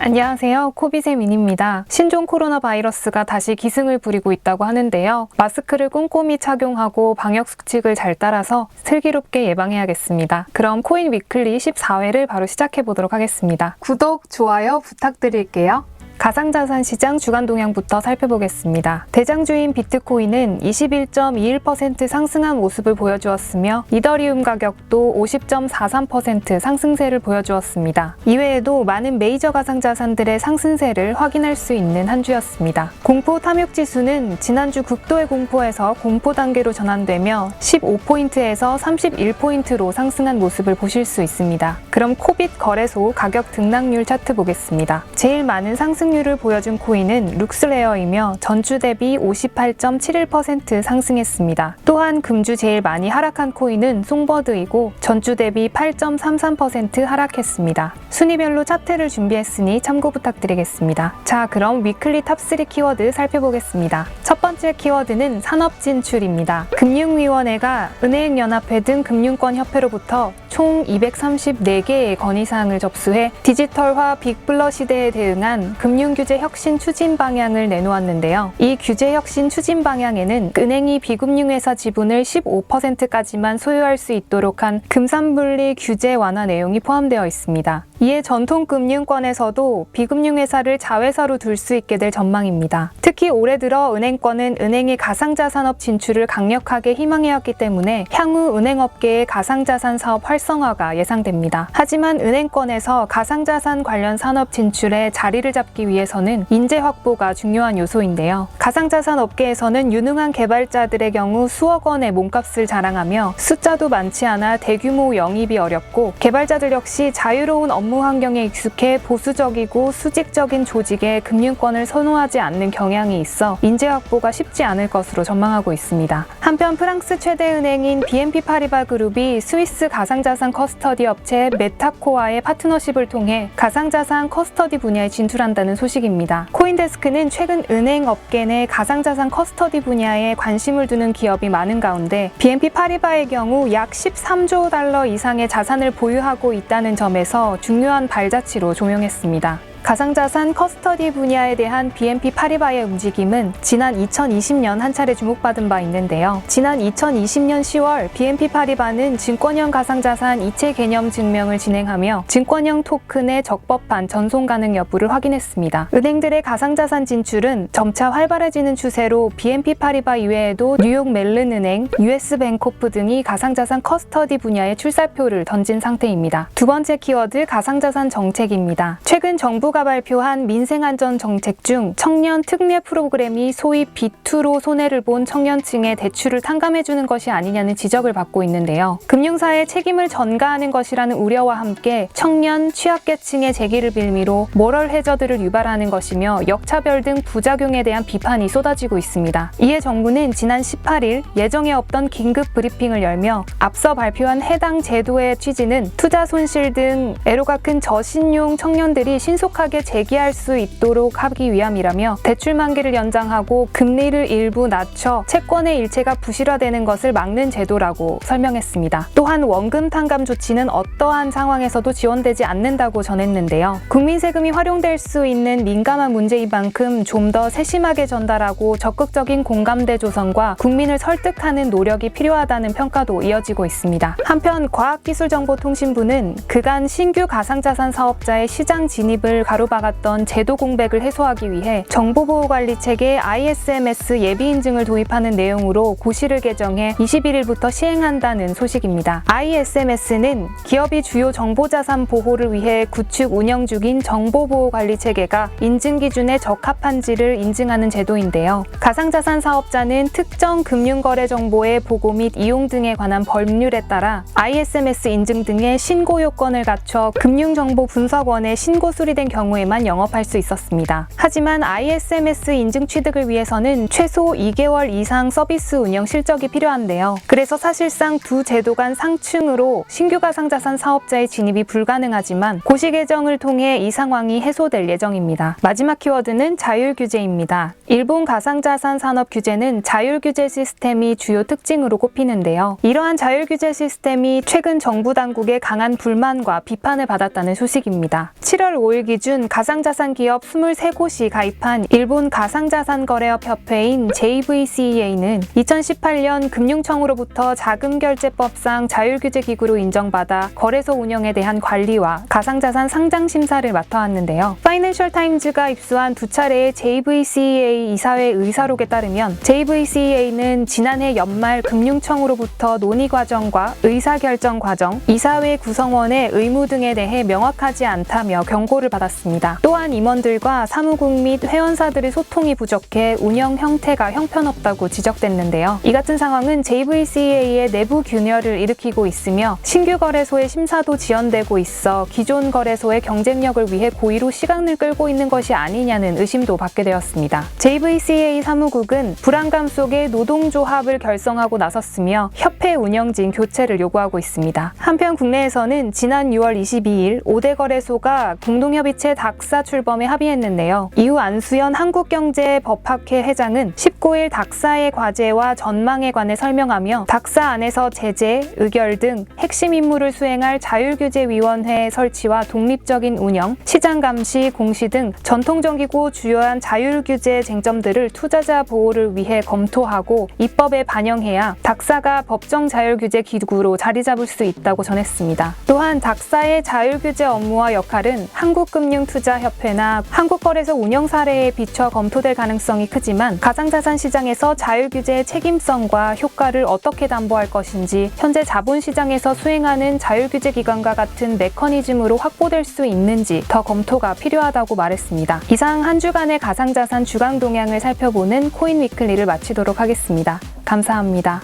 안녕하세요. 코비세민입니다. 신종 코로나 바이러스가 다시 기승을 부리고 있다고 하는데요. 마스크를 꼼꼼히 착용하고 방역 수칙을 잘 따라서 슬기롭게 예방해야겠습니다. 그럼 코인 위클리 14회를 바로 시작해 보도록 하겠습니다. 구독, 좋아요 부탁드릴게요. 가상자산 시장 주간 동향부터 살펴보겠습니다. 대장주인 비트코인은 21.21% 상승한 모습을 보여주었으며 이더리움 가격도 50.43% 상승세를 보여주었습니다. 이외에도 많은 메이저 가상자산들의 상승세를 확인할 수 있는 한 주였습니다. 공포 탐욕지수는 지난주 극도의 공포에서 공포 단계로 전환되며 15포인트에서 31포인트로 상승한 모습을 보실 수 있습니다. 그럼 코빗 거래소 가격 등락률 차트 보겠습니다. 제일 많은 상승률을 보여준 코인은 룩스레어이며 전주 대비 58.71% 상승했습니다. 또한 금주 제일 많이 하락한 코인은 송버드이고 전주 대비 8.33% 하락했습니다. 순위별로 차트를 준비했으니 참고 부탁드리겠습니다. 자, 그럼 위클리 탑3 키워드 살펴보겠습니다. 첫 번째 키워드는 산업 진출입니다. 금융위원회가 은행연합회 등 금융권협회로부터 총 234개의 건의사항을 접수해 디지털화 빅블러 시대에 대응한 금융규제 혁신 추진 방향을 내놓았는데요. 이 규제 혁신 추진 방향에는 은행이 비금융회사 지분을 15%까지만 소유할 수 있도록 한 금산분리 규제 완화 내용이 포함되어 있습니다. 이에 전통금융권에서도 비금융회사를 자회사로 둘 수 있게 될 전망입니다. 특히 올해 들어 은행권은 은행의 가상자산업 진출을 강력하게 희망해왔기 때문에 향후 은행업계의 가상자산 사업 활성화가 예상됩니다. 하지만 은행권에서 가상자산 관련 산업 진출에 자리를 잡기 위해서는 인재 확보가 중요한 요소인데요. 가상자산 업계에서는 유능한 개발자들의 경우 수억 원의 몸값을 자랑하며 숫자도 많지 않아 대규모 영입이 어렵고 개발자들 역시 자유로운 업무 환경에 익숙해 보수적이고 수직적인 조직에 금융권을 선호하지 않는 경향이 있어 인재 확보가 쉽지 않을 것으로 전망하고 있습니다. 한편 프랑스 최대 은행인 BNP 파리바 그룹이 스위스 가상자산 커스터디 업체 메타코와의 파트너십을 통해 가상자산 커스터디 분야에 진출한다는 소식입니다. 코인데스크는 최근 은행 업계 내 가상자산 커스터디 분야에 관심을 두는 기업이 많은 가운데 BNP 파리바의 경우 약 13조 달러 이상의 자산을 보유하고 있다는 점에서 중요한 발자취로 조명했습니다. 가상자산 커스터디 분야에 대한 BNP 파리바의 움직임은 지난 2020년 한 차례 주목받은 바 있는데요. 지난 2020년 10월 BNP 파리바는 증권형 가상자산 이체 개념 증명을 진행하며 증권형 토큰의 적법한 전송 가능 여부를 확인했습니다. 은행들의 가상자산 진출은 점차 활발해지는 추세로 BNP 파리바 이외에도 뉴욕 멜른 은행, US 뱅코프 등이 가상자산 커스터디 분야에 출사표를 던진 상태입니다. 두 번째 키워드 가상자산 정책입니다. 최근 정부가 발표한 민생안전 정책 중 청년 특례 프로그램이 소위 B2로 손해를 본 청년층의 대출을 탕감해주는 것이 아니냐는 지적을 받고 있는데요. 금융사의 책임을 전가하는 것이라는 우려와 함께 청년, 취약계층의 재기를 빌미로 모럴 해저드를 유발하는 것이며 역차별 등 부작용에 대한 비판이 쏟아지고 있습니다. 이에 정부는 지난 18일 예정에 없던 긴급 브리핑을 열며 앞서 발표한 해당 제도의 취지는 투자 손실 등 애로가 큰 저신용 청년들이 신속하게 재기할 수 있도록 하기 위함이라며 대출 만기를 연장하고 금리를 일부 낮춰 채권의 일체가 부실화되는 것을 막는 제도라고 설명했습니다. 또한 원금 탕감 조치는 어떠한 상황에서도 지원되지 않는다고 전했는데요. 국민 세금이 활용될 수 있는 민감한 문제인 만큼 좀 더 세심하게 전달하고 적극적인 공감대 조성과 국민을 설득하는 노력이 필요하다는 평가도 이어지고 있습니다. 한편 과학기술정보통신부는 그간 신규 가상자산 사업자의 시장 진입을 가로막았던 제도 공백을 해소하기 위해 정보보호관리체계 ISMS 예비인증을 도입하는 내용으로 고시를 개정해 21일부터 시행한다는 소식입니다. ISMS는 기업이 주요 정보자산 보호를 위해 구축 운영 중인 정보보호관리체계가 인증 기준에 적합한지를 인증하는 제도인데요. 가상자산 사업자는 특정 금융거래 정보의 보고 및 이용 등에 관한 법률에 따라 ISMS 인증 등의 신고 요건을 갖춰 금융정보분석원에 신고 수리된 경우에만 영업할 수 있었습니다. 하지만 ISMS 인증 취득을 위해서는 최소 2개월 이상 서비스 운영 실적이 필요한데요. 그래서 사실상 두 제도 간 상충으로 신규 가상자산 사업자의 진입이 불가능하지만 고시 개정을 통해 이 상황이 해소될 예정입니다. 마지막 키워드는 자율규제입니다. 일본 가상자산 산업 규제는 자율규제 시스템이 주요 특징으로 꼽히는데요. 이러한 자율규제 시스템이 최근 정부 당국의 강한 불만과 비판을 받았다는 소식입니다. 7월 5일 기준 기준 가상자산 기업 23곳이 가입한 일본 가상자산거래업 협회인 JVCEA는 2018년 금융청으로부터 자금결제법상 자율규제기구로 인정받아 거래소 운영에 대한 관리와 가상자산 상장 심사를 맡아왔는데요. 파이낸셜 타임즈가 입수한 두 차례의 JVCEA 이사회 의사록에 따르면 JVCEA는 지난해 연말 금융청으로부터 논의 과정과 의사결정 과정, 이사회 구성원의 의무 등에 대해 명확하지 않다며 경고를 받았습니다. 또한 임원들과 사무국 및 회원사들의 소통이 부족해 운영 형태가 형편없다고 지적됐는데요. 이 같은 상황은 JVCEA의 내부 균열을 일으키고 있으며 신규 거래소의 심사도 지연되고 있어 기존 거래소의 경쟁력을 위해 고의로 시간을 끌고 있는 것이 아니냐는 의심도 받게 되었습니다. JVCEA 사무국은 불안감 속에 노동조합을 결성하고 나섰으며 협회 운영진 교체를 요구하고 있습니다. 한편 국내에서는 지난 6월 22일 5대 거래소가 공동협의체 닥사 출범에 합의했는데요. 이후 안수연 한국경제법학회 회장은 19일 닥사의 과제와 전망에 관해 설명하며 닥사 안에서 제재, 의결 등 핵심 임무를 수행할 자율규제위원회 설치와 독립적인 운영, 시장 감시, 공시 등 전통적이고 주요한 자율규제 쟁점들을 투자자 보호를 위해 검토하고 입법에 반영해야 닥사가 법정 자율규제 기구로 자리 잡을 수 있다고 전했습니다. 또한 닥사의 자율규제 업무와 역할은 한국금융투자협회나 한국거래소 운영 사례에 비춰 검토될 가능성이 크지만 가상자산 시장에서 자율규제의 책임성과 효과를 어떻게 담보할 것인지 현재 자본시장에서 수행하는 자율규제 기관과 같은 메커니즘으로 확보될 수 있는지 더 검토가 필요하다고 말했습니다. 이상 한 주간의 가상자산 주간 동향을 살펴보는 코인 위클리를 마치도록 하겠습니다. 감사합니다.